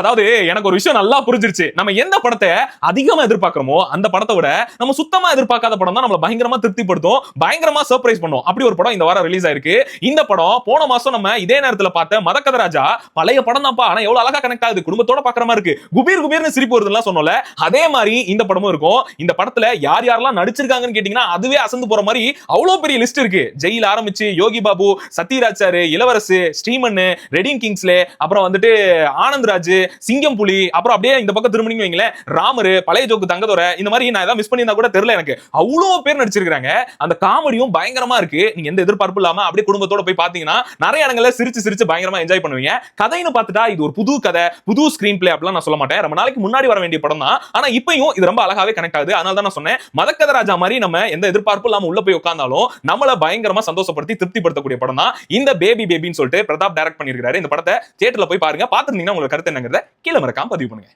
அதாவது எனக்கு ஒரு விஷயம் நல்லா புரிஞ்சிருச்சு. நம்ம எந்த படத்தை அதிகமா எதிர்பார்க்கிறோமோ அந்த படத்தை விட நம்ம சுத்தமா எதிர்பார்க்காத படம் தான் நம்மள பயங்கரமா திருப்திப்படுத்தும், பயங்கரமா சர்ப்ரைஸ் பண்ணும். அப்படி ஒரு படம் இந்த வாரம் ரிலீஸ் ஆயிருக்கு. இந்த படம் போன மாசம் நம்ம இதே நேரத்துல பார்த்த மதக்கத ராஜா பழைய படம் தான்ப்பா, ஆனா எவ்வளவு அழகா கனெக்ட் ஆகுது, குடும்பத்தோட பார்க்குற மாதிரி இருக்கு, குபீர் குபீர்னு சிரிப்பு வருதுன்னு சொன்னோம்ல, அதே மாதிரி இந்த படமும் இருக்கும். இந்த படத்துல யார் யாரெல்லாம் நடிச்சிருக்காங்கன்னு கேட்டீங்கன்னா அதுவே அசந்து போற மாதிரி அவ்வளவு பெரிய லிஸ்ட் இருக்கு. ஜெயில் ஆரம்பிச்சு யோகி பாபு, சத்யராஜ் சார், இளவரசு, ஸ்ரீமன், ரெடின் கிங்ஸ்லே, அப்புறம் வந்துட்டு ஆனந்த்ராஜ், சிங்கம் புலி, அப்புறம் அப்படியே இந்த பக்கம் திரும்பினீங்க வைங்களேன், ராமர், பழைய ஜோக்கு தங்கதோர, இந்த மாதிரி நான் ஏதாவது மிஸ் பண்ணியிருந்தா கூட தெரியல எனக்கு. அவ்வளவு பேர் நடிச்சிருக்காங்க. அந்த காமெடியும் பயங்கரமா இருக்கு. நீங்க எந்த எதிர்பார்ப்பு இல்லாம அப்படியே குடும்பத்தோட போய் பாத்தீங்கன்னா நிறைய இடங்கள்ல சிரிச்சு சிரிச்சு பயங்கரமா என்ஜாய் பண்ணுவீங்க. கதைன்னு பார்த்துட்டா இது ஒரு புது கதை, புது ஸ்கிரீன் பிளே அப்படிலாம் நான் சொல்ல மாட்டேன். ரொம்ப நாளைக்கு முன்னாடி வர வேண்டிய படம் தான். ஆனா இப்பயும் இது ரொம்ப அழகாவே கனெக்ட் ஆகுது. அதனால தான் நான் சொன்னேன், மதக்கத ராஜா மாதிரி நம்ம எந்த எதிர்பார்ப்பு இல்லாம உள்ள போய் உட்கார்ந்தாலும் நம்மள பயங்கரமா சந்தோஷப்படுத்தி திருப்திப்படுத்தக்கூடிய படம் தான் இந்த பேபி பேபின்னு சொல்லிட்டு பிரதாப் டைரக்ட் பண்ணியிருக்காரு. இந்த படத்தை தியேட்டர்ல போய் பாருங்க. பாத்துருந்தீங்கன்னா உங்களுக்கு கருத்து என்னங்கிறத கீழே மறக்காம பதிவு பண்ணுங்க.